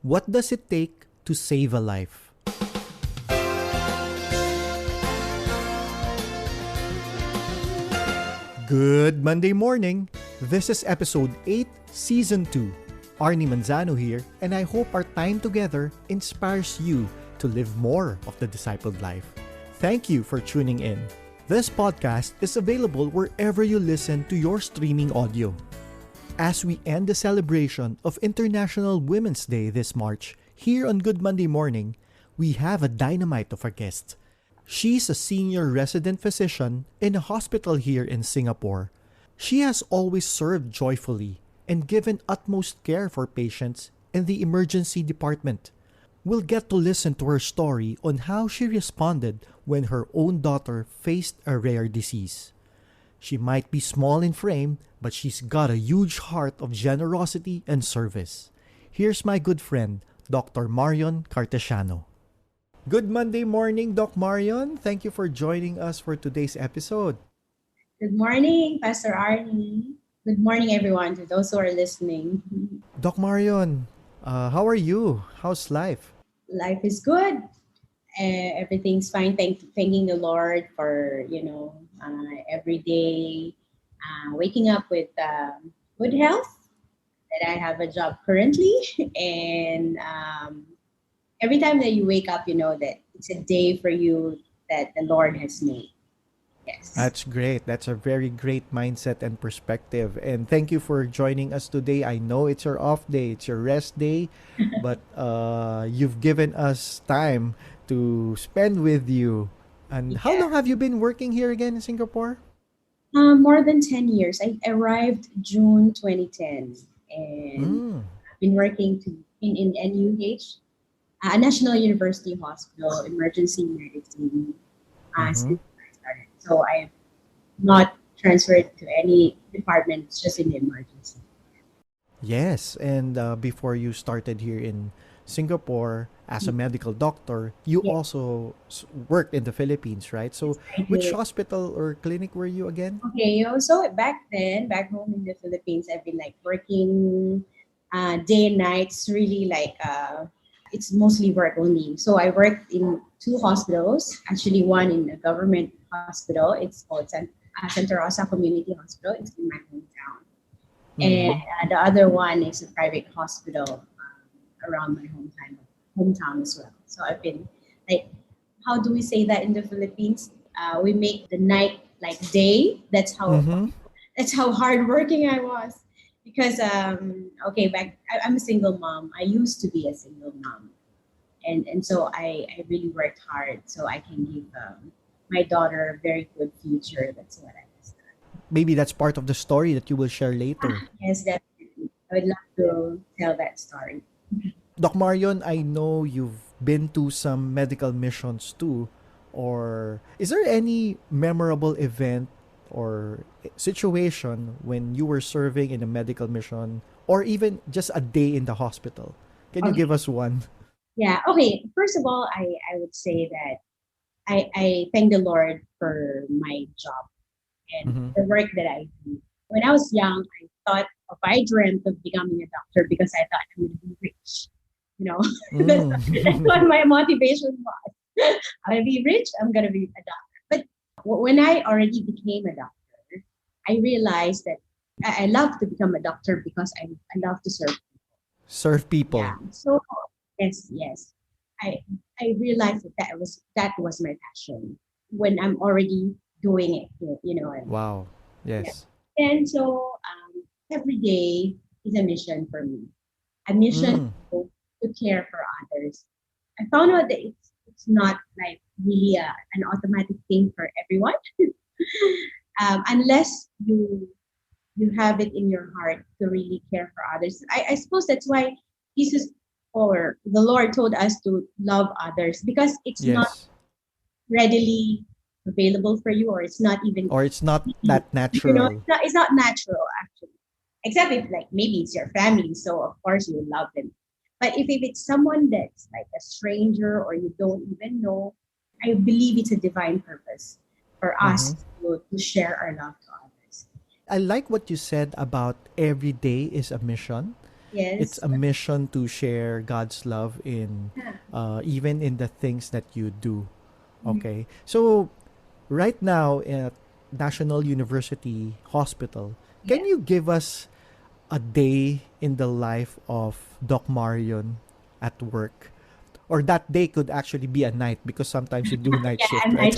What does it take to save a life? Good Monday morning. This is episode 8, season 2. Arnie Manzano here, and I hope our time together inspires you to live more of the discipled life. Thank you for tuning in. This podcast is available wherever you listen to your streaming audio. As we end the celebration of International Women's Day this March, here on Good Monday Morning, we have a dynamite of a guest. She's a senior resident physician in a hospital here in Singapore. She has always served joyfully and given utmost care for patients in the emergency department. We'll get to listen to her story on how she responded when her own daughter faced a rare disease. She might be small in frame, but she's got a huge heart of generosity and service. Here's my good friend, Dr. Marion Carteciano. Good Monday morning, Doc Marion. Thank you for joining us for today's episode. Good morning, Pastor Arnie. Good morning, everyone, to those who are listening. Doc Marion, how are you? How's life? Life is good. Everything's fine. Thanking the Lord for, every day waking up with good health, that I have a job currently. And every time that you wake up, you know that it's a day for you that the Lord has made. Yes. That's great. That's a very great mindset and perspective. And thank you for joining us today. I know it's your off day, it's your rest day, but you've given us time to spend with you. And how long have you been working here again in Singapore? More than 10 years. I arrived June 2010, and I've been working in NUH, a National University Hospital, emergency medicine, since I started. So I have not transferred to any department, it's just in the emergency. Yes, and before you started here in Singapore as a medical doctor, you also worked in the Philippines, right? So which hospital or clinic were you again? Okay, so back home in the Philippines, I've been like working day and night. It's really like it's mostly work only. So I worked in 2 hospitals, actually one in a government hospital. It's called Santa Rosa Community Hospital. It's in my hometown. And the other one is a private hospital around my hometown as well. So I've been like, how do we say that in the Philippines? We make the night like day. That's how hardworking I was. Because I'm a single mom. I used to be a single mom, and so I really worked hard so I can give my daughter a very good future. That's what I was. Maybe that's part of the story that you will share later. Yes, definitely. I would love to tell that story. Doc Marion, I know you've been to some medical missions too. Or is there any memorable event or situation when you were serving in a medical mission or even just a day in the hospital? Can you give us one? Yeah. Okay. First of all, I would say that I thank the Lord for my job and the work that I do. When I was young, I dreamt of becoming a doctor because I thought I'm going to be rich. That's what my motivation was. I'm going to be rich. I'm going to be a doctor. But when I already became a doctor, I realized that I love to become a doctor because I love to serve people. Serve people. Yeah. So yes. I realized that was my passion when I'm already doing it. Wow. Yes. Yeah. And so every day is a mission for me. A mission to care for others. I found out that it's not like really an automatic thing for everyone. Unless you have it in your heart to really care for others. I suppose that's why Jesus or the Lord told us to love others, because it's not readily available for you, or it's not even, or it's not that natural. It's not natural actually. Except if like maybe it's your family, so of course you love them. But if it's someone that's like a stranger or you don't even know, I believe it's a divine purpose for us to share our love to others. I like what you said about every day is a mission. It's Yes. a mission to share God's love in Yeah. even in the things that you do. Mm. Okay. So right now at National University Hospital, Yeah. can you give us a day in the life of Doc Marion at work? Or that day could actually be a night because sometimes you do night Yeah, shift, I'm right? nice.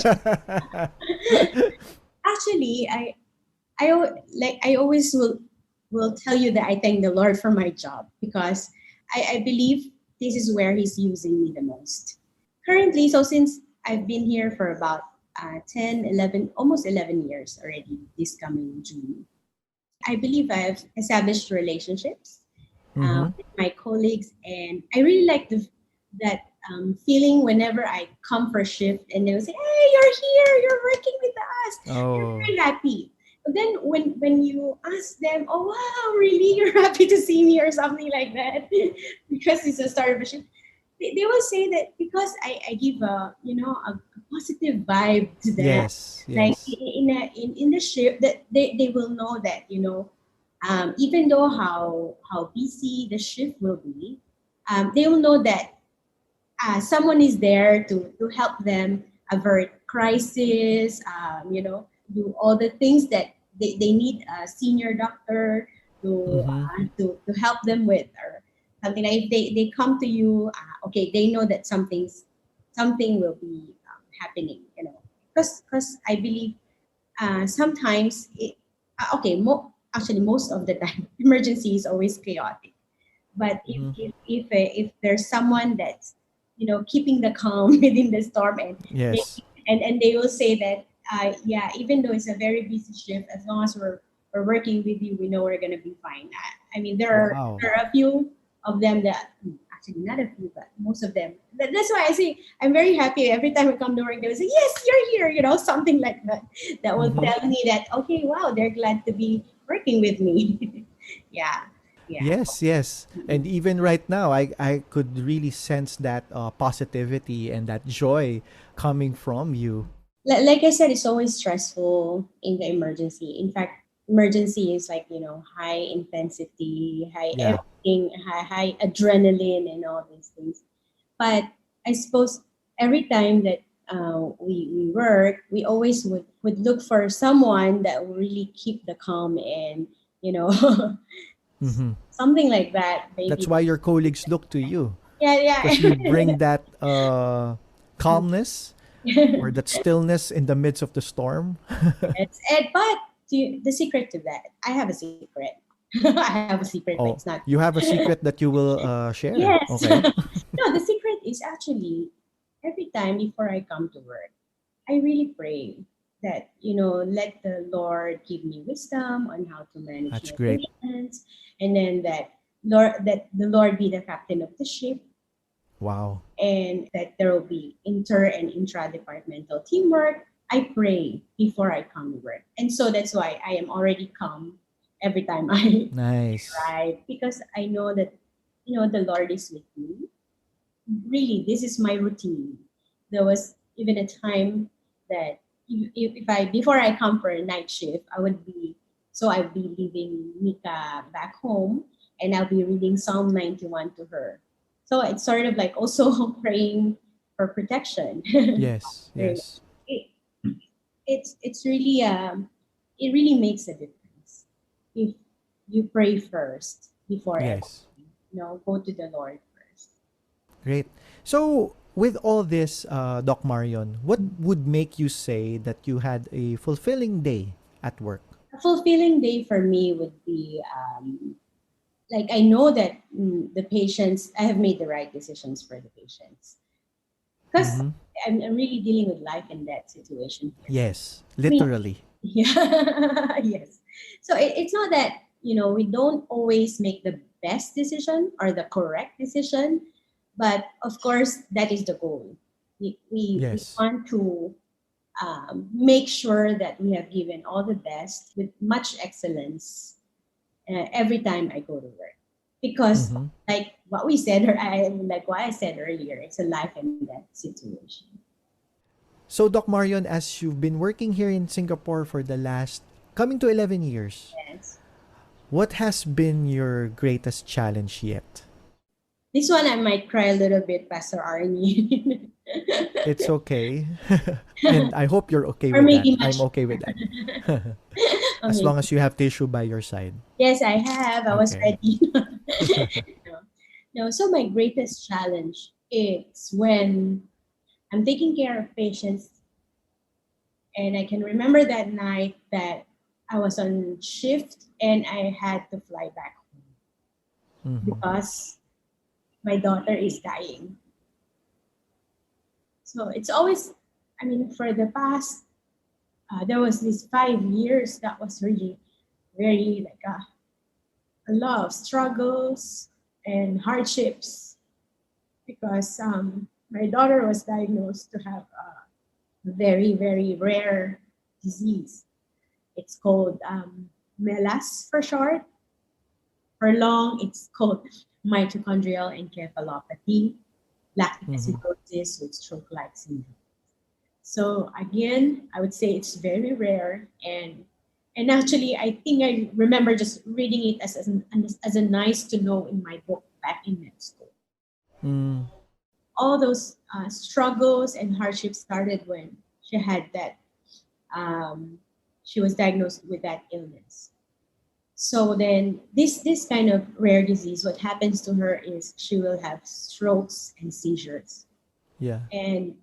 Actually, I always will tell you that I thank the Lord for my job because I believe this is where He's using me the most. Currently, so since I've been here for about 10, 11, almost 11 years already this coming June, I believe I've established relationships Mm-hmm. with my colleagues, and I really like that feeling whenever I come for a shift and they'll say, "Hey, you're here, you're working with us," you're Oh, very happy. But then when you ask them, "Oh wow, really? You're happy to see me," or something like that, because it's the start of a shift, they will say that because I give a positive vibe to them, yes, like yes. in the shift that they will know that even though how busy the shift will be, they will know that someone is there to help them avert crisis, do all the things that they need a senior doctor Mm-hmm. to help them with, or something like if they come to you, okay, they know that something will be happening, because I believe sometimes actually most of the time emergency is always chaotic, but Mm-hmm. if there's someone that's keeping the calm within the storm, and they Yes. they will say that yeah, even though it's a very busy shift, as long as we're working with you, we know we're going to be fine. I mean, Wow. there are a few of them that actually not a few, but most of them. That's why I say I'm very happy every time I come to work. They will say, "Yes, you're here," something like that. That will Mm-hmm. tell me that okay, wow, they're glad to be working with me. Yeah, yeah. Yes, yes. And even right now, I could really sense that positivity and that joy coming from you. Like I said, it's always stressful in the emergency. In fact, emergency is like high intensity, high Yeah. everything, high adrenaline, and all these things. But I suppose every time that we work, we always would look for someone that will really keep the calm, and you know Mm-hmm. something like that. That's Maybe why your colleagues look to you yeah, because you bring that calmness yeah. or that stillness in the midst of the storm. Yes, but the secret to that, I have a secret. I have a secret, but it's Oh, not. you have a secret that you will share. Yes. Okay. No, the secret is actually every time before I come to work, I really pray that, let the Lord give me wisdom on how to manage That's my great. patients, and then that the Lord be the captain of the ship, Wow. and that there will be inter and intra-departmental teamwork. I pray before I come to work. And so that's why I am already calm every time I Nice. arrive, because I know that, the Lord is with me. Really, this is my routine. There was even a time that if I before I come for a night shift, I'll be leaving Mika back home, and I'll be reading Psalm 91 to her. So it's sort of like also praying for protection. Yes, Very- yes, it, it's really it really makes a difference if you pray first before yes. everything. Go to the Lord first. Great. So, with all this, Doc Marion, what would make you say that you had a fulfilling day at work? A fulfilling day for me would be like I know that the patients, I have made the right decisions for the patients, because Mm-hmm. I'm really dealing with life and death situation here. Yes, I mean, literally. yeah, yes. So it's not that we don't always make the best decision or the correct decision, but of course that is the goal. We Yes. want to make sure that we have given all the best with much excellence every time I go to work. Because, Mm-hmm. like what I said earlier, it's a life and death situation. So, Doc Marion, as you've been working here in Singapore for the last coming to 11 years, Yes. What has been your greatest challenge yet? This one I might cry a little bit, Pastor Arnie. It's okay. And I hope you're okay Or with that. maybe I'm much. okay with that. As Okay. long as you have tissue by your side. Yes, I have. I was Okay. ready. No. No, so my greatest challenge is when I'm taking care of patients, and I can remember that night that I was on shift and I had to fly back home Mm-hmm. because my daughter is dying. So it's always, I mean, for the past, there was this 5 years that was really very like a lot of struggles and hardships because my daughter was diagnosed to have a very, very rare disease. It's called MELAS for short. For long, it's called mitochondrial encephalopathy, lactic Mm-hmm. acidosis with stroke-like syndrome. So again, I would say it's very rare, and actually, I think I remember just reading it as a nice to know in my book back in med school. Mm. All those struggles and hardships started when she had that um, she was diagnosed with that illness. So then this kind of rare disease, what happens to her is she will have strokes and seizures. Yeah. And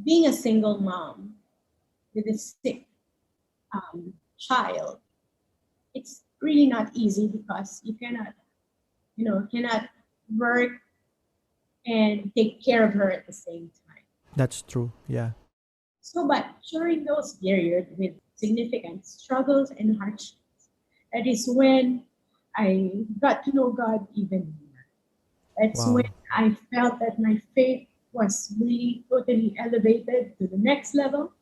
being a single mom with a sick child, it's really not easy because you cannot, cannot work and take care of her at the same time. That's true. Yeah. So, but during those periods with significant struggles and hardships, that is when I got to know God even more. That's when Wow. I felt that my faith was really totally elevated to the next level.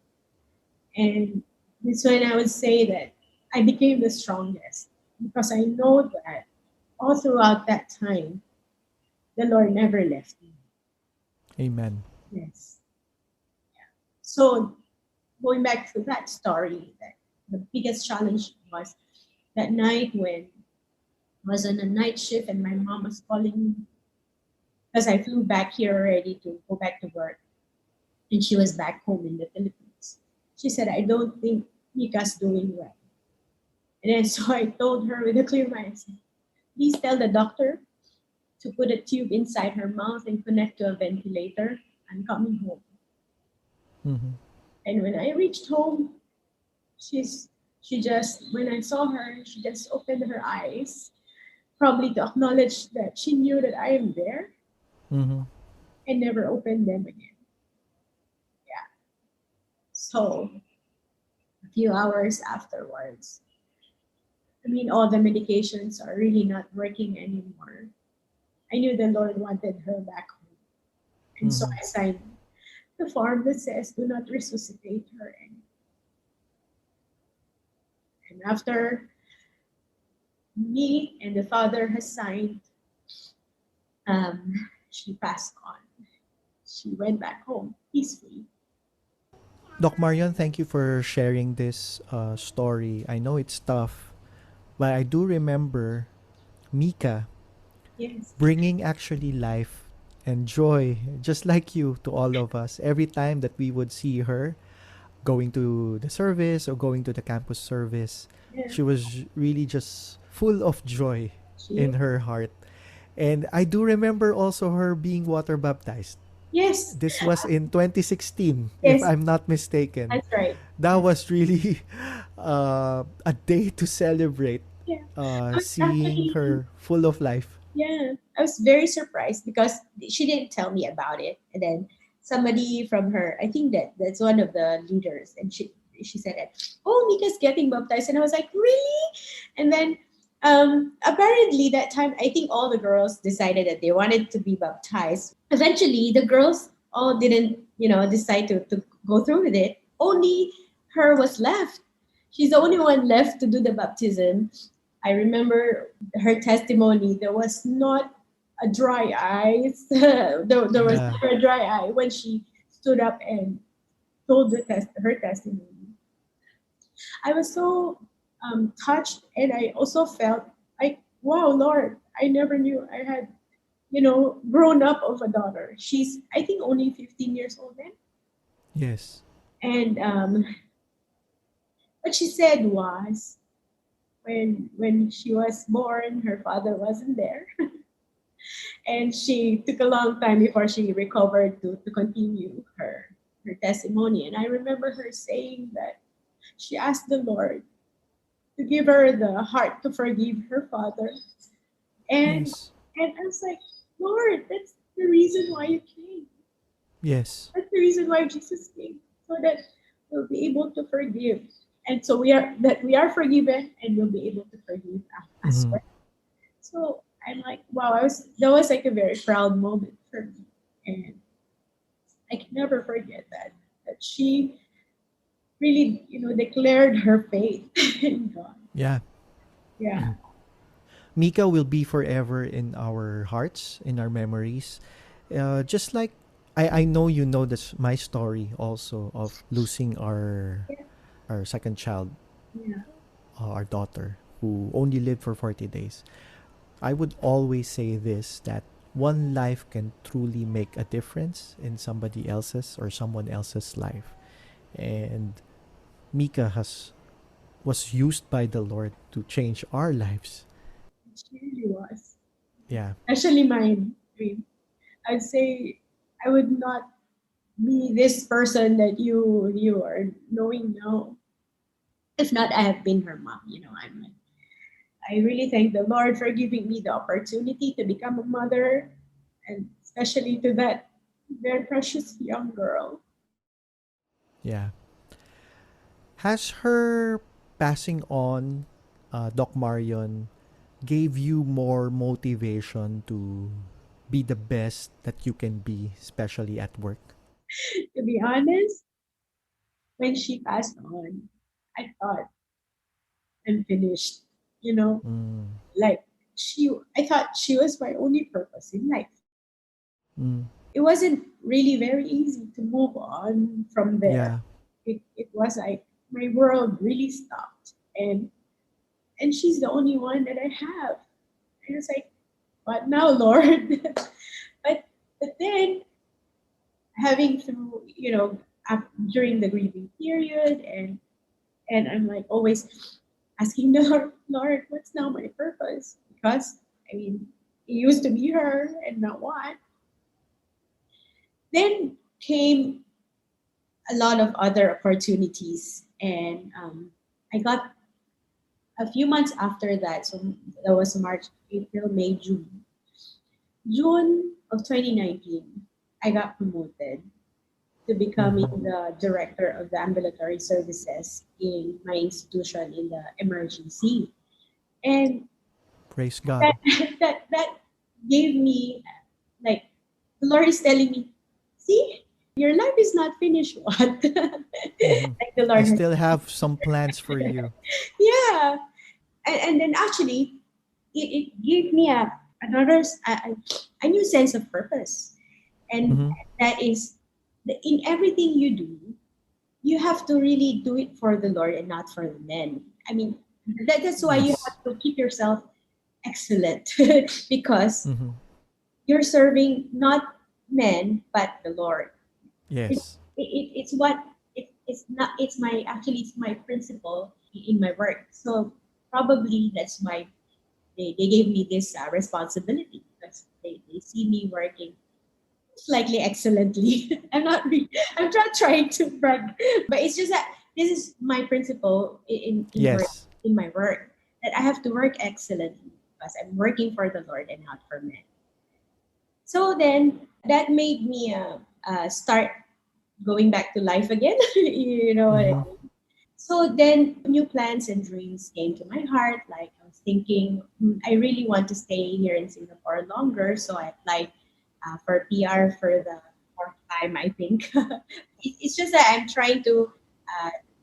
And this when I would say that I became the strongest because I know that all throughout that time, the Lord never left me. Amen. Yes. So going back to that story, that the biggest challenge was that night when I was on a night shift and my mom was calling me because I flew back here already to go back to work, and she was back home in the Philippines. She said, I don't think Mika's doing well. And then so I told her with a clear mind, I said, please tell the doctor to put a tube inside her mouth and connect to a ventilator. I'm coming home. Mm-hmm. And when I reached home, she's she just when I saw her, she just opened her eyes, probably to acknowledge that she knew that I am there Mm-hmm. and never opened them again. Yeah. So a few hours afterwards, I mean, all the medications are really not working anymore. I knew the Lord wanted her back home. And so Mm-hmm. I signed the form that says, do not resuscitate her. And after me and the father has signed, she passed on. She went back home peacefully. Doc Marion, thank you for sharing this story. I know it's tough, but I do remember Mika Yes. bringing actually life and joy, just like you, to all of us. Every time that we would see her going to the service or going to the campus service, Yeah. she was really just full of joy She, in her heart. And I do remember also her being water baptized. yes. This was in 2016, if Yes. I'm not mistaken. That's right. That was really a day to celebrate, Yeah. I was seeing actually, her full of life. yeah, I was very surprised because she didn't tell me about it. And then somebody from her, I think that's one of the leaders, and she said that, oh, Mika's getting baptized. And I was like, really? And then apparently that time, I think all the girls decided that they wanted to be baptized. Eventually, the girls all didn't, decide to go through with it. Only her was left. She's the only one left to do the baptism. I remember her testimony. There was not a dry eye. There was Yeah. never a dry eye when she stood up and told her testimony. I was so touched, and I also felt wow, Lord, I never knew I had, grown up of a daughter. She's, I think, only 15 years old then. Yes. And what she said was, when she was born, her father wasn't there, and she took a long time before she recovered to continue her testimony. And I remember her saying that she asked the Lord to give her the heart to forgive her father. And Yes. and I was like, Lord, that's the reason why you came. Yes. That's the reason why Jesus came, so that we'll be able to forgive. And so we are forgiven, and we'll be able to forgive as Mm-hmm. well. So I'm like, wow, that was like a very proud moment for me. And I can never forget that she really, declared her faith in God. Yeah. Yeah. Mika will be forever in our hearts, in our memories. Just like I know you know this my story also of losing Yeah. our second child, Yeah. our daughter, who only lived for 40 days. I would always say this, that one life can truly make a difference in somebody else's or someone else's life. And Mika has was used by the Lord to change our lives. She really was. Yeah. Especially mine. I mean, I'd say I would not be this person that you are knowing now. If not, I have been her mom. I really thank the Lord for giving me the opportunity to become a mother, and especially to that very precious young girl. Yeah. Has her passing on, Doc Marion, gave you more motivation to be the best that you can be, especially at work? To be honest, when she passed on, I thought I'm finished. You know, Mm. like I thought she was my only purpose in life. Mm. It wasn't really very easy to move on from there. Yeah. It was like my world really stopped, and she's the only one that I have. And it's like, what now, Lord? But then, having through, during the grieving period, and I'm like always asking the Lord, what's now my purpose? Because I mean, it used to be her, and now what? Then came a lot of other opportunities, and I got a few months after that. So that was March, April, May, June. June of 2019, I got promoted to becoming Mm-hmm. the director of the ambulatory services in my institution in the emergency. And Praise that God. that gave me, like, the Lord is telling me, see, your life is not finished. What? Mm-hmm. Like the I Lord has, still have some plans for you. yeah. And then actually, it gave me a new sense of purpose. And Mm-hmm. that is, in everything you do, you have to really do it for the Lord and not for the men. I mean, that's why you Yes. have to keep yourself excellent, because Mm-hmm. you're serving not men but the Lord. It, Yes. it's what it's not. It's my actually it's my principle in my work. So probably that's why they gave me this responsibility, because they see me working slightly excellently. I'm not trying to brag, but it's just that this is my principle Yes. in my work, that I have to work excellently because I'm working for the Lord and not for men. So then that made me start going back to life again. You know what I Mm-hmm. mean? So then new plans and dreams came to my heart. Like I was thinking, I really want to stay here in Singapore longer. So I applied for PR for the fourth time, I think. It's just that I'm trying to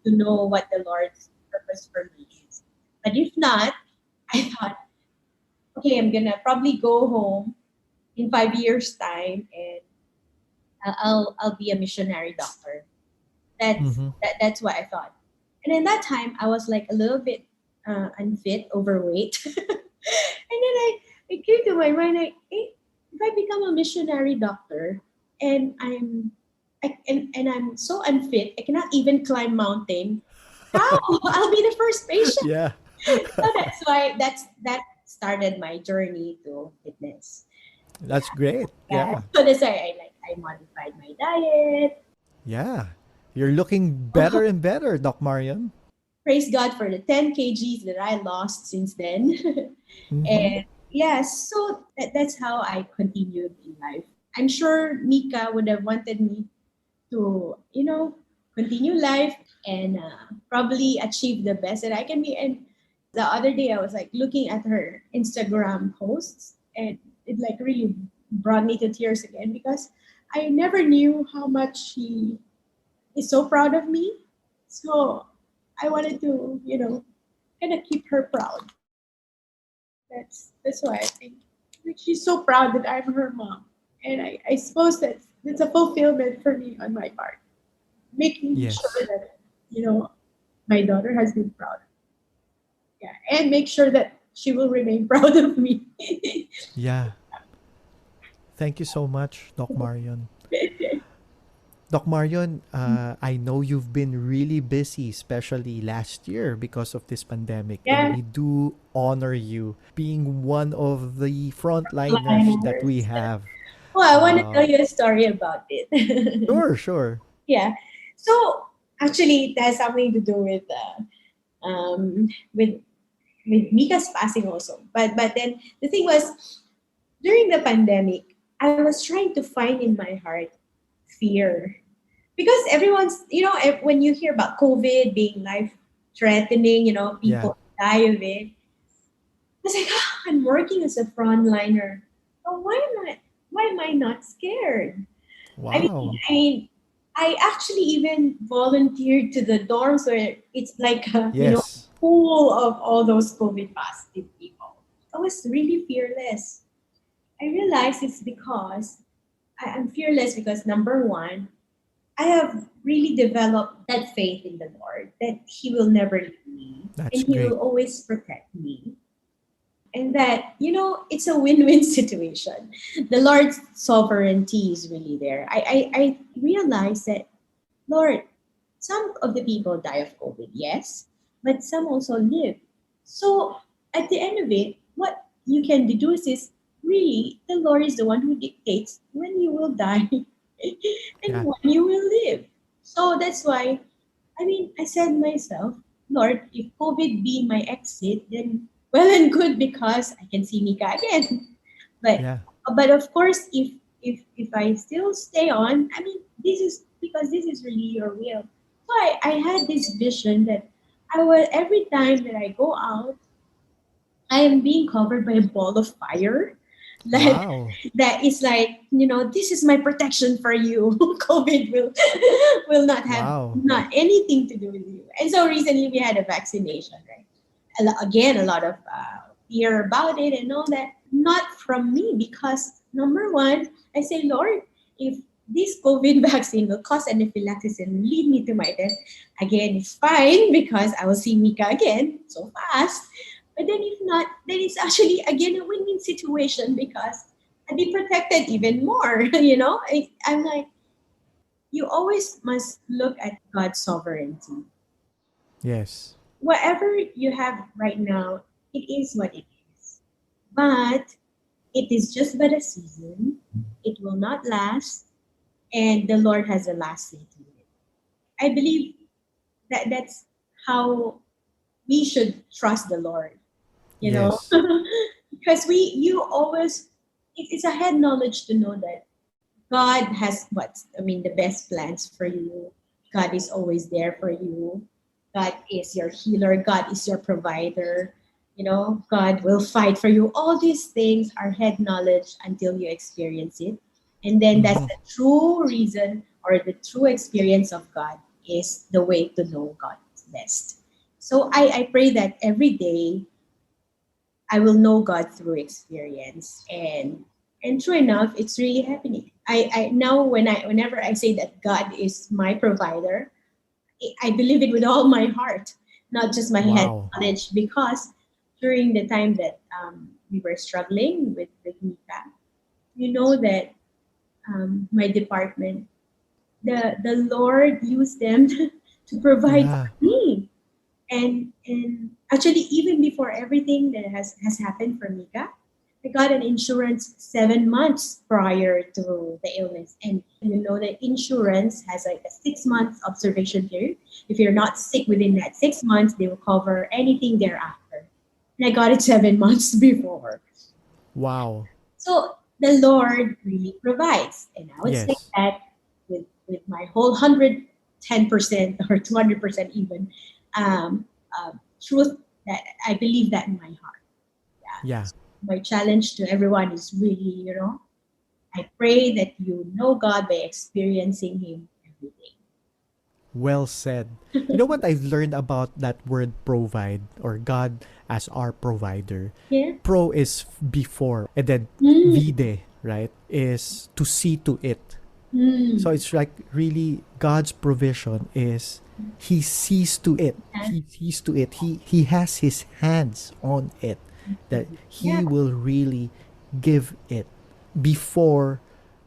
know what the Lord's purpose for me is. But if not, I thought, okay, I'm gonna probably go home in 5 years' time, and I'll be a missionary doctor. Mm-hmm. That's what I thought. And in that time, I was like a little bit unfit, overweight. And then it came to my mind, like, hey, if I become a missionary doctor and and I'm so unfit, I cannot even climb mountain. How? I'll be the first patient. Yeah. So that's why that started my journey to fitness. That's great. Yeah. Yeah. So that's why I modified my diet. Yeah. You're looking better and better, Doc Marion. Praise God for the 10 kgs that I lost since then. Mm-hmm. And yeah, so that's how I continued in life. I'm sure Mika would have wanted me to, continue life and probably achieve the best that I can be. And the other day, I was like looking at her Instagram posts, and it like really brought me to tears again because I never knew how much she is so proud of me. So I wanted to, kind of keep her proud. That's why I think like, she's so proud that I'm her mom, and I suppose that's a fulfillment for me on my part, making sure Yes. that my daughter has been proud, yeah, and make sure that she will remain proud of me. Yeah. Thank you so much, Doc Marion. Doc Marion, I know you've been really busy, especially last year because of this pandemic, and Yeah, we do honor you being one of the frontliners that we liners. have. Oh, I want to tell Uh, you a story about it. sure, sure. Yeah, so actually, it has something to do um with with Mika's passing also. But then the thing was during the pandemic, I was trying to find in my heart fear because everyone's when you hear about COVID being life threatening, Yeah. people die of it. I was like, I'm working as a frontliner. Oh, why am I not scared? I mean, Wow. I mean, I actually even volunteered to the dorms where it's like a Yes. pool of all those COVID positive people. I was really fearless. I realized it's because I'm fearless because number one, I have really developed that faith in the Lord that He will never leave me That's and He great. will always protect me. And that, it's a win win situation. The Lord's sovereignty is really there. I realized that, Lord, some of the people die of COVID, yes, but some also live. So at the end of it, what you can deduce is really the Lord is the one who dictates when you will die and Yeah. when you will live. So that's why, I said myself, Lord, if COVID be my exit, then well and good because I can see Mika again. But Yeah. but of course, if I still stay on, this is because this is really your will. So I had this vision that I will every time that I go out, I am being covered by a ball of fire. That Wow. that is like, this is my protection for you. COVID will not have Wow. not anything to do with you. And so recently we had a vaccination, right? Again, a lot of fear about it and all that. Not from me because number one, I say, Lord, if this COVID vaccine will cause anaphylaxis and lead me to my death, again, it's fine because I will see Mika again so fast. But then if not, then it's actually again a win-win situation because I'd be protected even more. I'm like, you always must look at God's sovereignty. Yes. Whatever you have right now, it is what it is. But it is just but a season. It will not last, and the Lord has a last say to it. I believe that that's how we should trust the Lord. You know, Yes. because you always it's a head knowledge to know that God has the best plans for you. God is always there for you. God is your healer. God is your provider. God will fight for you. All these things are head knowledge until you experience it. And then that's Mm-hmm. the true reason or the true experience of God is the way to know God best. So I pray that every day I will know God through experience, and true enough, it's really happening. I now whenever I say that God is my provider, I believe it with all my heart, not just my head Wow. knowledge, because during the time that we were struggling with Mika, you know that my department, the Lord used them to provide Yeah. for me. And actually, even before everything that has happened for Mika, I got an insurance 7 months prior to the illness. And you know, the insurance has like a 6 months observation period. If you're not sick within that 6 months, they will cover anything thereafter. And I got it 7 months before. Wow. So the Lord really provides. And I would say Yes. that with my whole 110% or 200% even truth, that I believe that in my heart. Yeah. Yeah. So my challenge to everyone is really, I pray that you know God by experiencing Him every day. Well said. You know what I've learned about that word provide or God as our provider? Yeah. Pro is before, and then Mm, vide, right, is to see to it. So mm. it's like really God's provision is He sees to it. Yeah. He sees to it. He has His hands on it. That Yeah. He will really give it before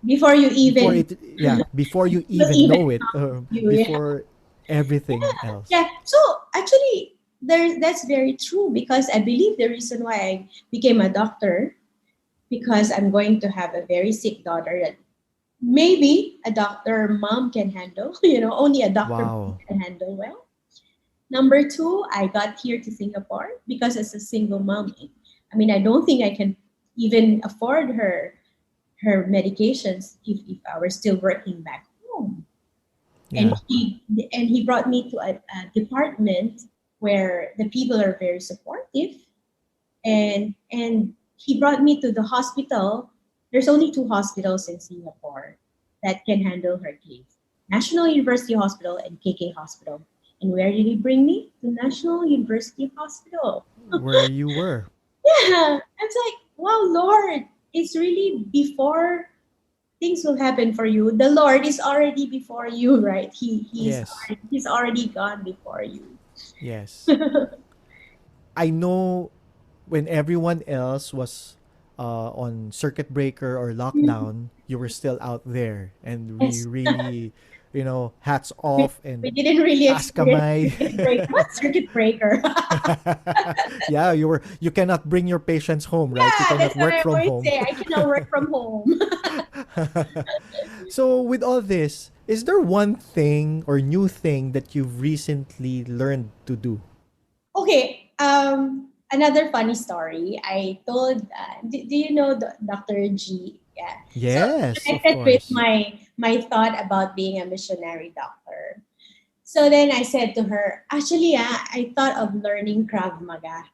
Before you before even it yeah before you will even even know it, you, yeah. before everything else. Yeah. So actually, that's very true, because I believe the reason why I became a doctor, because I'm going to have a very sick daughter that maybe a doctor mom can handle. Only a doctor mom Wow. can handle well. Number two, I got here to Singapore because as a single mom, I mean, I don't think I can even afford her medications if I were still working back home. And Yeah. he brought me to a department where the people are very supportive, and he brought me to the hospital. There's only two hospitals in Singapore that can handle her case: National University Hospital and KK Hospital. And where did he bring me? To National University Hospital. Where you were. Yeah, it's like, wow, Lord, it's really before things will happen for you. The Lord is already before you, right? Yes. He's already gone before you. Yes. I know when everyone else was on circuit breaker or lockdown, you were still out there, and we Yes. really, hats we, off we and didn't really task experience kamay. circuit breaker. What circuit breaker? Yeah, you cannot bring your patients home, right? You Yeah, cannot that's what work I from always home. say. I cannot work from home. So with all this, is there one thing or new thing that you've recently learned to do? Okay. Another funny story. I told. Do you know Dr. G? Yeah. So Yes, of connected with course. my thought about being a missionary doctor. So then I said to her, actually, I thought of learning Krav Maga.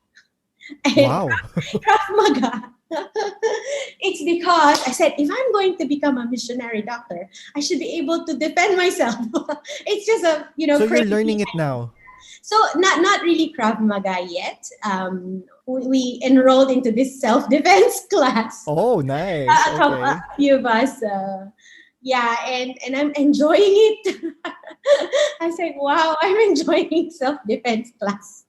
And Wow. Krav Maga. It's because I said, if I'm going to become a missionary doctor, I should be able to defend myself. It's just a So you're crazy. learning it now. So not really Krav Maga yet. We enrolled into this self defense class. Oh, nice. A Okay. few of us. Yeah, and I'm enjoying it. I said, wow, I'm enjoying self defense class.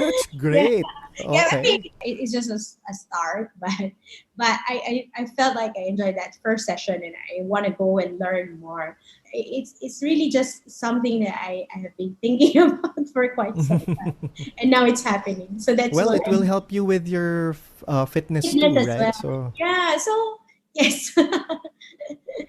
That's Yeah, great. yeah, I Okay. think it's just a start, but I felt like I enjoyed that first session, and I want to go and learn more. It's really just something that I have been thinking about for quite some time, and now it's happening. So that's Well, what it will I'm help you with your fitness fitness too, as well. right? So Yeah, so yes,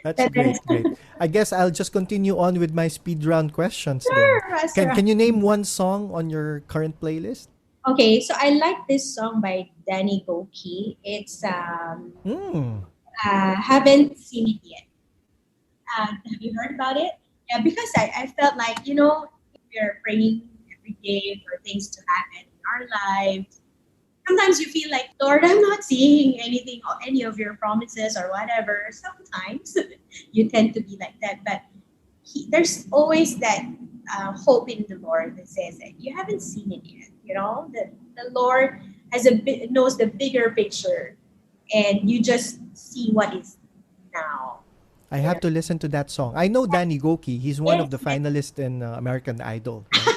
that's that's great, great. I guess I'll just continue on with my speed round questions then. sure, Pastor. Can you name one song on your current playlist? Okay, so I like this song by Danny Goki. It's Hmm. haven't seen it yet. Have you heard about it? Yeah, because I felt like, we're praying every day for things to happen in our lives. Sometimes you feel like, Lord, I'm not seeing anything or any of your promises or whatever. Sometimes you tend to be like that. But there's always that hope in the Lord that says that you haven't seen it yet. The Lord knows the bigger picture, and you just see what is now. I have to listen to that song. I know Danny Goki. He's one Yes, of the yes. finalists in American Idol, right?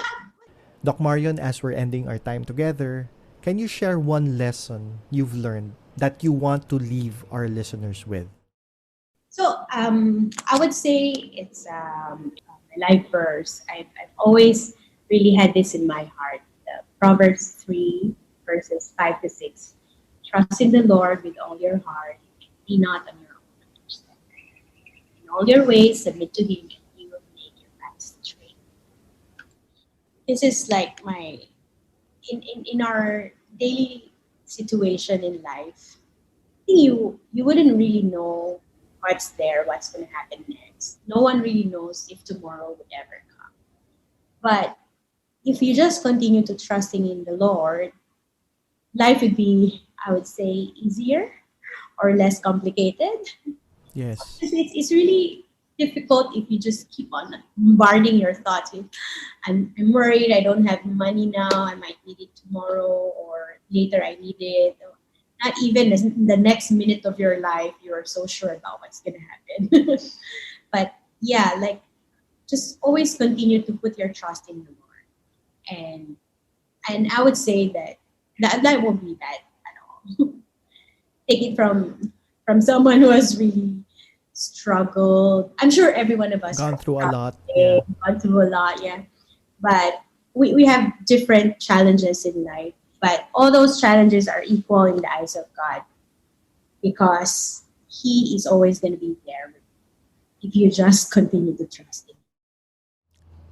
Doc Marion, as we're ending our time together, Can you share one lesson you've learned that you want to leave our listeners with? So I would say it's my life verse. I've always really had this in my heart. Proverbs 3, verses 5 to 6. Trust in the Lord with all your heart. Be not on your own understanding. In all your ways, submit to Him, and He will make your paths straight. This is like my, in our daily situation in life, you wouldn't really know what's there, what's going to happen next. No one really knows if tomorrow would ever come. But if you just continue to trusting in the Lord, life would be, I would say, easier or less complicated. Yes. It's really difficult if you just keep on bombarding your thoughts with, I'm worried, I don't have money now, I might need it tomorrow, or later I need it. Not even the next minute of your life, you're so sure about what's going to happen. But yeah, like just always continue to put your trust in the Lord. And I would say that won't be bad at all. Take it from someone who has really struggled. I'm sure every one of us Gone has through a lot. struggled, gone through a lot, yeah. But we have different challenges in life. But all those challenges are equal in the eyes of God because He is always going to be there if you just continue to trust Him.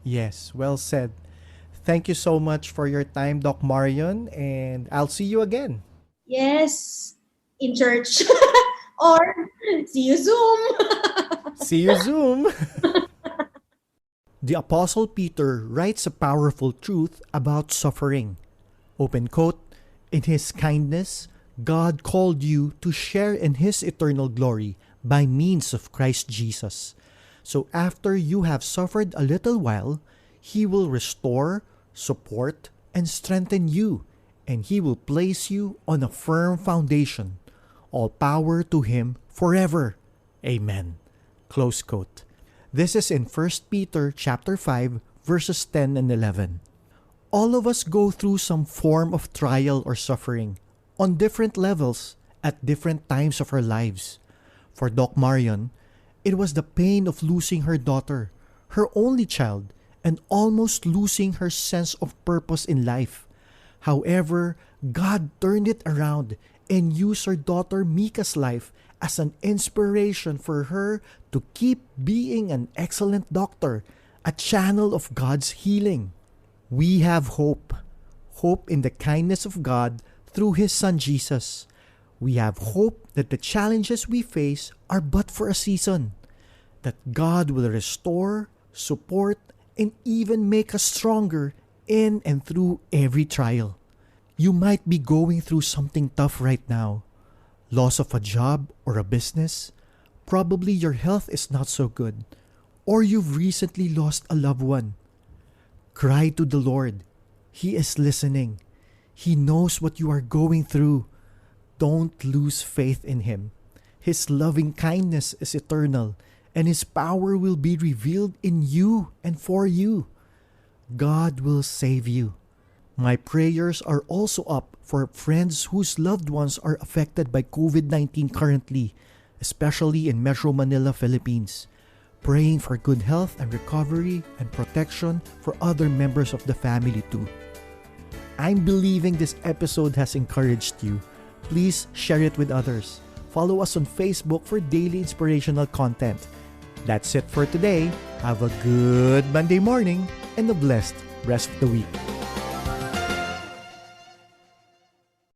Yes, well said. Thank you so much for your time, Doc Marion, and I'll see you again. Yes, in church or see you Zoom. See you Zoom. The Apostle Peter writes a powerful truth about suffering. Open quote, in His kindness, God called you to share in His eternal glory by means of Christ Jesus. So after you have suffered a little while, He will restore, support, and strengthen you, and He will place you on a firm foundation. All power to Him forever. Amen. Close quote. This is in 1 Peter chapter 5 verses 10 and 11. All of us go through some form of trial or suffering on different levels at different times of our lives. For Doc Marion, it was the pain of losing her daughter, her only child, and almost losing her sense of purpose in life. However, God turned it around and used her daughter Mika's life as an inspiration for her to keep being an excellent doctor, a channel of God's healing. We have hope. Hope in the kindness of God through His Son Jesus. We have hope that the challenges we face are but for a season, that God will restore, support, and even make us stronger in and through every trial. You might be going through something tough right now. Loss of a job or a business. Probably your health is not so good. Or you've recently lost a loved one. Cry to the Lord. He is listening. He knows what you are going through. Don't lose faith in Him. His loving kindness is eternal, and His power will be revealed in you and for you. God will save you. My prayers are also up for friends whose loved ones are affected by COVID-19 currently, especially in Metro Manila, Philippines. Praying for good health and recovery and protection for other members of the family too. I'm believing this episode has encouraged you. Please share it with others. Follow us on Facebook for daily inspirational content. That's it for today. Have a good Monday morning and a blessed rest of the week.